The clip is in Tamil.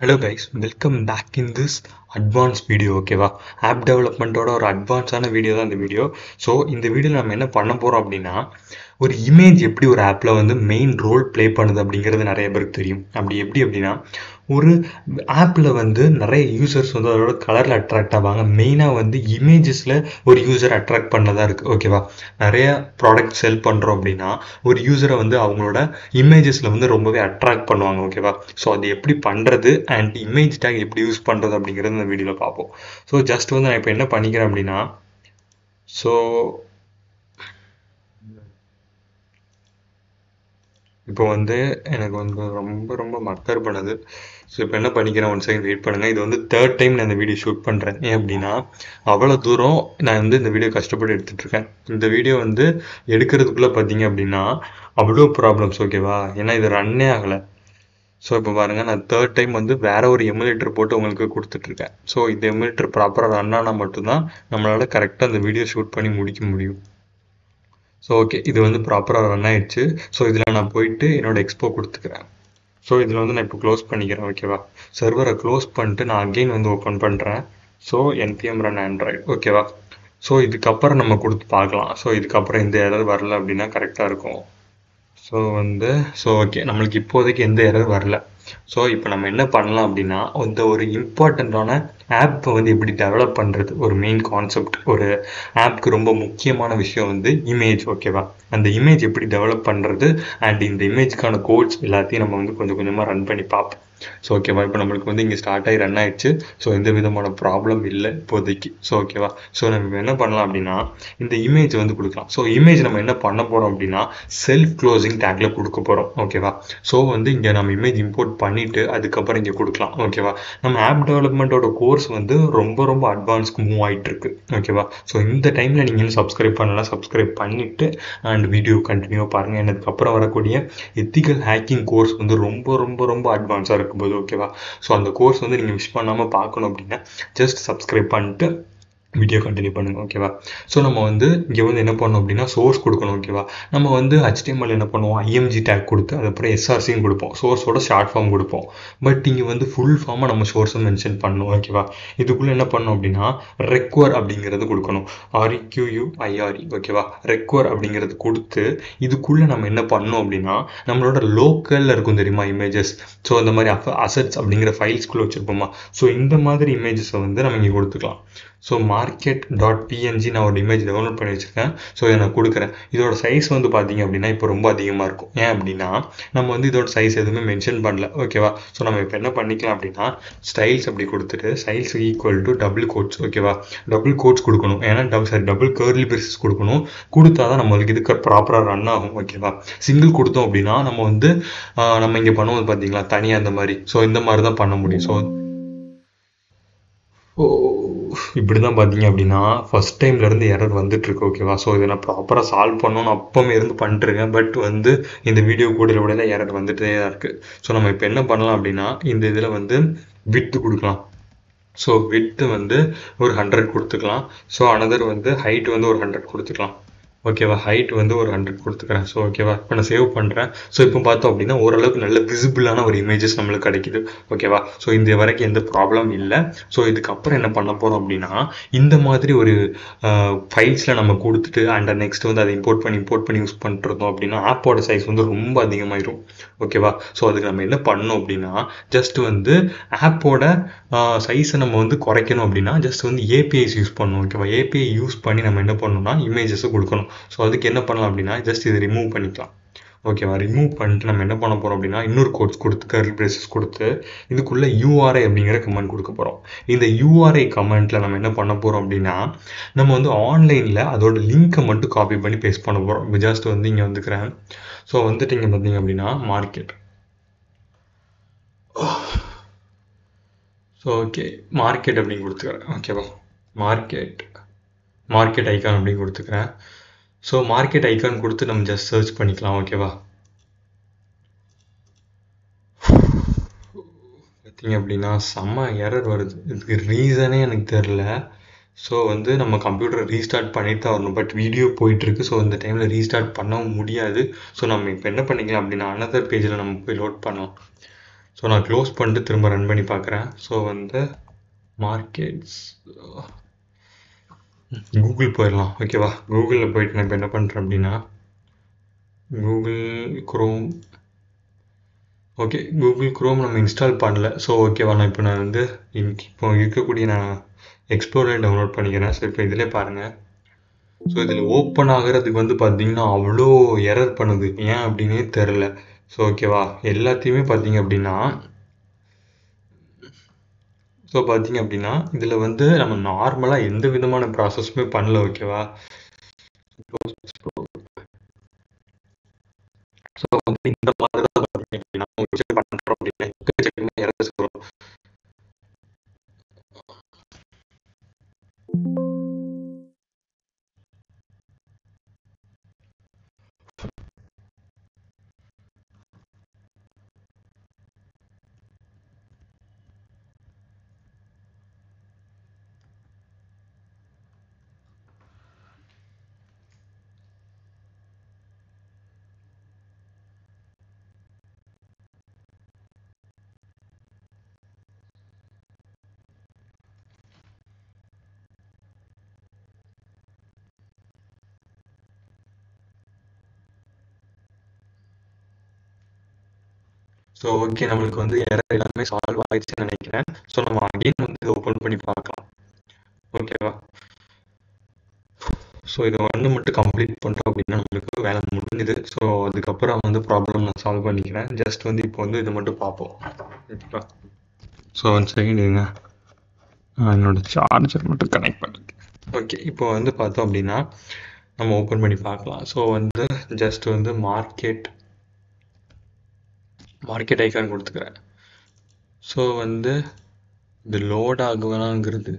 Hello guys, welcome back in this advanced video. ஓகேவா ஆப் டெவலப்மெண்ட்டோட ஒரு அட்வான்ஸான வீடியோ தான் இந்த வீடியோ. ஸோ இந்த வீடியோவில் நம்ம என்ன பண்ண போகிறோம் அப்படின்னா, ஒரு இமேஜ் எப்படி ஒரு ஆப்பில் வந்து மெயின் ரோல் ப்ளே பண்ணுது அப்படிங்கிறது நிறைய பேருக்கு தெரியும். அப்படி எப்படி அப்படின்னா, ஒரு ஆப்பில் வந்து நிறைய யூசர்ஸ் வந்து அதோட கலரில் அட்ராக்ட் ஆவாங்க. மெயினாக வந்து இமேஜஸில் ஒரு யூசர் அட்ராக்ட் பண்ணதாக இருக்குது. ஓகேவா, நிறைய ப்ராடக்ட் செல் பண்ணுறோம் அப்படின்னா ஒரு யூசரை வந்து அவங்களோட இமேஜஸில் வந்து ரொம்பவே அட்ராக்ட் பண்ணுவாங்க. ஓகேவா, ஸோ அது எப்படி பண்ணுறது அண்ட் இமேஜ் டேக் எப்படி யூஸ் பண்ணுறது அப்படிங்கிறது இந்த வீடியோவில் பார்ப்போம். ஸோ ஜஸ்ட் வந்து நான் இப்போ என்ன பண்ணிக்கிறேன் அப்படின்னா, ஸோ இப்போ வந்து எனக்கு வந்து ரொம்ப ரொம்ப மக்கர் பண்ணுது. ஸோ இப்போ என்ன பண்ணிக்கிறேன், ஒன் செகண்ட் வெயிட் பண்ணுங்கள். இது வந்து தேர்ட் டைம் நான் இந்த வீடியோ ஷூட் பண்ணுறேன். ஏன் அப்படின்னா, அவ்வளோ தூரம் நான் வந்து இந்த வீடியோ கஷ்டப்பட்டு எடுத்துகிட்ருக்கேன். இந்த வீடியோ வந்து எடுக்கிறதுக்குள்ளே பார்த்தீங்க அப்படின்னா அவ்வளோ ப்ராப்ளம்ஸ். ஓகேவா, ஏன்னா இது ரன்னே ஆகலை. ஸோ இப்போ பாருங்கள், நான் தேர்ட் டைம் வந்து வேறு ஒரு எமுலேட்டர் போட்டு உங்களுக்கு கொடுத்துட்ருக்கேன். ஸோ இந்த எமுலேட்டர் ப்ராப்பராக ரன் ஆனால் மட்டும்தான் நம்மளால் கரெக்டாக அந்த வீடியோ ஷூட் பண்ணி முடிக்க முடியும். ஸோ ஓகே, இது வந்து ப்ராப்பராக ரன் ஆயிடுச்சு. ஸோ இதில் நான் போயிட்டு என்னோட எக்ஸ்போ கொடுத்துக்கிறேன். ஸோ இதில் வந்து நான் இப்போ க்ளோஸ் பண்ணிக்கிறேன். ஓகேவா, சர்வரை க்ளோஸ் பண்ணிட்டு நான் அகெயின் வந்து ஓப்பன் பண்ணுறேன். So npm run android. ஓகேவா, ஸோ இதுக்கப்புறம் நம்ம கொடுத்து பார்க்கலாம். ஸோ இதுக்கப்புறம் இந்த எரர் வரல அப்படின்னா கரெக்டாக இருக்கும். ஸோ ஓகே, நம்மளுக்கு இப்போதைக்கு எந்த எரர் வரல. ஸோ இப்போ நம்ம என்ன பண்ணலாம் அப்படின்னா, இந்த ஒரு இம்பார்ட்டண்ட்டான ஆப்பை வந்து எப்படி டெவலப் பண்ணுறது, ஒரு மெயின் கான்செப்ட், ஒரு ஆப்க்கு ரொம்ப முக்கியமான விஷயம் வந்து இமேஜ். ஓகேவா, அந்த இமேஜ் எப்படி டெவலப் பண்ணுறது அண்ட் இந்த இமேஜ்க்கான கோட்ஸ் எல்லாத்தையும் நம்ம வந்து கொஞ்சம் கொஞ்சமாக ரன் பண்ணி பார்ப்போம். ஸோ ஓகேவா, இப்போ நம்மளுக்கு வந்து இங்கே ஸ்டார்ட் ஆகி ரன் ஆயிடுச்சு. ஸோ எந்த விதமான ப்ராப்ளம் இல்லை இப்போதைக்கு. ஸோ ஓகேவா, ஸோ நம்ம என்ன பண்ணலாம் அப்படின்னா, இந்த இமேஜ் வந்து கொடுக்கலாம். ஸோ இமேஜ் நம்ம என்ன பண்ண போகிறோம் அப்படின்னா, செல்ஃப் க்ளோசிங் டேக்ல கொடுக்க போகிறோம். ஓகேவா, ஸோ வந்து இங்கே நம்ம இமேஜ் இம்போர்ட் பண்ணிவிட்டு அதுக்கப்புறம் இங்கே கொடுக்கலாம். ஓகேவா, நம்ம ஆப் டெவலப்மெண்ட்டோட கோர்ஸ் வந்து ரொம்ப ரொம்ப அட்வான்ஸ்க்கு மூவ் ஆகிட்டு இருக்கு. ஓகேவா, ஸோ இந்த டைமில் நீங்கள் சப்ஸ்கிரைப் பண்ணலாம், சப்ஸ்கிரைப் பண்ணிவிட்டு அண்ட் வீடியோ கண்டினியூ பாருங்கள். அதுக்கப்புறம் வரக்கூடிய எத்திக்கல் ஹேக்கிங் கோர்ஸ் வந்து ரொம்ப ரொம்ப ரொம்ப அட்வான்ஸாக இருக்கும்போது. ஓகேவா, ஸோ அந்த கோர்ஸ் வந்து நீங்கள் மிஸ் பண்ணாமல் பார்க்கணும் அப்படின்னா ஜஸ்ட் சப்ஸ்கிரைப் பண்ணிட்டு வீடியோ கண்டினியூ பண்ணுங்கள். ஓகேவா, ஸோ நம்ம வந்து இங்கே வந்து என்ன பண்ணோம் அப்படின்னா சோர்ஸ் கொடுக்கணும். ஓகேவா, நம்ம வந்து HTML என்ன பண்ணுவோம், IMG டேக் கொடுத்து அதுக்கப்புறம் SRCயும் கொடுப்போம், சோர்ஸோட ஷார்ட் ஃபார்ம் கொடுப்போம். பட் இங்கே வந்து ஃபுல் ஃபார்மாக நம்ம சோர்ஸை மென்ஷன் பண்ணணும். ஓகேவா, இதுக்குள்ளே என்ன பண்ணணும் அப்படின்னா ரெக்வர் அப்படிங்கிறது கொடுக்கணும், REQUIRE. ஓகேவா, ரெக்வர் அப்படிங்கிறது கொடுத்து இதுக்குள்ளே நம்ம என்ன பண்ணணும் அப்படின்னா, நம்மளோட லோக்கலில் இருக்கும் தெரியுமா இமேஜஸ், ஸோ இந்த மாதிரி அசட்ஸ் அப்படிங்கிற ஃபைல்ஸ்குள்ளே வச்சுருப்போமா, ஸோ இந்த மாதிரி இமேஜஸை வந்து நம்ம இங்கே கொடுத்துக்கலாம். ஸோ market.png நான் ஒரு இமேஜ் டவுன்லோட் பண்ணி வச்சுருக்கேன். ஸோ இதை நான் கொடுக்குறேன். இதோட சைஸ் வந்து பார்த்தீங்க அப்படின்னா இப்போ ரொம்ப அதிகமாக இருக்கும். ஏன் அப்படின்னா நம்ம வந்து இதோட சைஸ் எதுவுமே மென்ஷன் பண்ணல. ஓகேவா, ஸோ நம்ம இப்போ என்ன பண்ணிக்கலாம் அப்படின்னா, ஸ்டைல்ஸ் அப்படி கொடுத்துட்டு size equal to double quotes. ஓகேவா, டபுள் கோட்ஸ் கொடுக்கணும், ஏன்னா டபுள் கர்லி பிரேசஸ் கொடுக்கணும். கொடுத்தா தான் நம்மளுக்கு இதுக்கு ப்ராப்பராக ரன் ஆகும். ஓகேவா, சிங்கிள் கொடுத்தோம் அப்படின்னா நம்ம வந்து நம்ம இங்கே பண்ணுவோம் பார்த்தீங்களா தனியாக அந்த மாதிரி. ஸோ இந்த மாதிரி தான் பண்ண முடியும். ஸோ இப்படி தான் பார்த்தீங்க அப்படின்னா ஃபஸ்ட் டைம்லேருந்து எரர் வந்துட்டுருக்கு. ஓகேவா, ஸோ இதை நான் ப்ராப்பராக சால்வ் பண்ணணும்னு அப்போமே இருந்து பண்ணிட்டுருக்கேன். பட் வந்து இந்த வீடியோ கூட எரர் வந்துட்டே தான் இருக்குது. ஸோ நம்ம இப்போ என்ன பண்ணலாம் அப்படின்னா, இந்த இதில் வந்து விட்த் கொடுக்கலாம். ஸோ விட்த்து வந்து ஒரு 100 கொடுத்துக்கலாம். ஸோ அனதர் வந்து ஹைட் வந்து ஒரு 100 கொடுத்துக்கலாம். ஓகேவா, ஹைட் வந்து ஒரு 100 கொடுத்துக்கிறேன். ஸோ ஓகேவா, இப்போ நான் சேவ் பண்ணுறேன். ஸோ இப்போ பார்த்தோம் அப்படின்னா ஓரளவுக்கு நல்ல விசிபிளான ஒரு இமேஜஸ் நம்மளுக்கு கிடைக்குது. ஓகேவா, ஸோ இந்த வரைக்கும் எந்த ப்ராப்ளம் இல்லை. ஸோ இதுக்கப்புறம் என்ன பண்ண போகிறோம் அப்படின்னா, இந்த மாதிரி ஒரு ஃபைல்ஸில் நம்ம கொடுத்துட்டு அண்ட் நெக்ஸ்ட் வந்து அதை இம்போர்ட் பண்ணி யூஸ் பண்ணிருந்தோம் அப்படின்னா ஆப்போட சைஸ் வந்து ரொம்ப அதிகமாயிரும். ஓகேவா, ஸோ அதுக்கு நம்ம என்ன பண்ணணும் அப்படின்னா, ஜஸ்ட் வந்து ஆப்போட சைஸை நம்ம வந்து குறைக்கணும் அப்படின்னா ஜஸ்ட் வந்து ஏபிஐஸ் யூஸ் பண்ணணும். ஓகேவா, ஏபிஐ யூஸ் பண்ணி நம்ம என்ன பண்ணணும்னா இமேஜஸை கொடுக்கணும். ஸோ அதுக்கு என்ன பண்ணலாம் அப்படின்னா, ஜஸ்ட் இதை ரிமூவ் பண்ணிக்கலாம். ஓகேவா, ரிமூவ் பண்ணிட்டு நம்ம என்ன பண்ண போகிறோம் அப்படின்னா, இன்னொரு கோட்ஸ் கொடுத்து கர்லி பிரேசஸ் கொடுத்து இதுக்குள்ளே URI அப்படிங்கிற கமெண்ட் கொடுக்க போகிறோம். இந்த URI கமெண்ட்டில் நம்ம என்ன பண்ண போகிறோம் அப்படின்னா, நம்ம வந்து ஆன்லைனில் அதோட லிங்க்கை மட்டும் காப்பி பண்ணி பேஸ்ட் பண்ண போகிறோம். ஜஸ்ட் வந்து இங்கே வந்துக்கிறேன். ஸோ வந்துட்டு இங்கே பார்த்தீங்க அப்படின்னா மார்க்கெட். ஸோ ஓகே, மார்க்கெட் அப்படின்னு கொடுத்துக்கிறேன். ஓகேவா, மார்க்கெட் ஐக்கான் அப்படின்னு கொடுத்துக்கிறேன். ஸோ மார்க்கெட் ஐக்கான் கொடுத்து நம்ம ஜஸ்ட் சர்ச் பண்ணிக்கலாம். ஓகேவா, பார்த்தீங்க அப்படின்னா செம்ம எரர் வருது. இதுக்கு ரீசனே எனக்கு தெரில. ஸோ வந்து நம்ம கம்ப்யூட்டரை ரீஸ்டார்ட் பண்ணிட்டு தான் வரணும். பட் வீடியோ போயிட்டுருக்கு. ஸோ இந்த டைமில் ரீஸ்டார்ட் பண்ணவும் முடியாது. ஸோ நம்ம இப்போ என்ன பண்ணிக்கலாம் அப்படின்னா, அனதர் பேஜில் நம்ம போய் லோட் பண்ணலாம். ஸோ நான் க்ளோஸ் பண்ணிட்டு திரும்ப ரன் பண்ணி பார்க்குறேன். ஸோ வந்து மார்க்கெட்ஸ் கூகுள் போயிடலாம். ஓகேவா, கூகுளில் போயிட்டு நான் இப்போ என்ன பண்ணுறேன் அப்படின்னா Google chrome. Okay, Google chrome நம்ம இன்ஸ்டால் பண்ணல. ஸோ ஓகேவா, நான் வந்து இப்போ இருக்கக்கூடிய நான் எக்ஸ்ப்ளோரரை டவுன்லோட் பண்ணிக்கிறேன். ஸோ இப்போ இதிலே பாருங்கள். ஸோ இதில் ஓப்பன் ஆகிறதுக்கு வந்து பார்த்தீங்கன்னா அவ்வளோ எரர் பண்ணுது, ஏன் அப்படின்னே தெரில. ஸோ ஓகேவா, எல்லாத்தையுமே பார்த்தீங்க அப்படின்னா இதில் வந்து நம்ம நார்மலாக எந்த விதமான ப்ராசஸுமே பண்ணல. ஓகேவா, ஸோ வந்து இந்த மாதிரி தான் பார்த்தீங்க அப்படின்னா பண்ணுறோம் அப்படின்னா எக்கச்சக்கமாக எரர்ஸ் வரும். ஸோ ஓகே, நம்மளுக்கு வந்து எரர் எல்லாமே சால்வ் ஆயிடுச்சுன்னு நினைக்கிறேன். ஸோ நம்ம அகைன் வந்து இதை ஓப்பன் பண்ணி பார்க்கலாம். ஓகேவா, ஸோ இதை வந்து மட்டும் கம்ப்ளீட் பண்ணிட்டோம் அப்படின்னா நம்மளுக்கு வேலை முடிஞ்சுது. ஸோ அதுக்கப்புறம் வந்து ப்ராப்ளம் நான் சால்வ் பண்ணிக்கிறேன். ஜஸ்ட் வந்து இப்போ வந்து இதை மட்டும் பார்ப்போம். ஓகேவா, ஸோ 1 செகண்ட் இருங்க, என்னோட சார்ஜர் மட்டும் கனெக்ட் பண்ணுறேன். ஓகே, இப்போ வந்து பார்த்தோம் அப்படின்னா நம்ம ஓப்பன் பண்ணி பார்க்கலாம். ஸோ வந்து ஜஸ்ட் வந்து மார்க்கெட் ஐக்கான் கொடுத்துக்கிறேன். ஸோ வந்து இது லோட் ஆகுவானாங்கிறது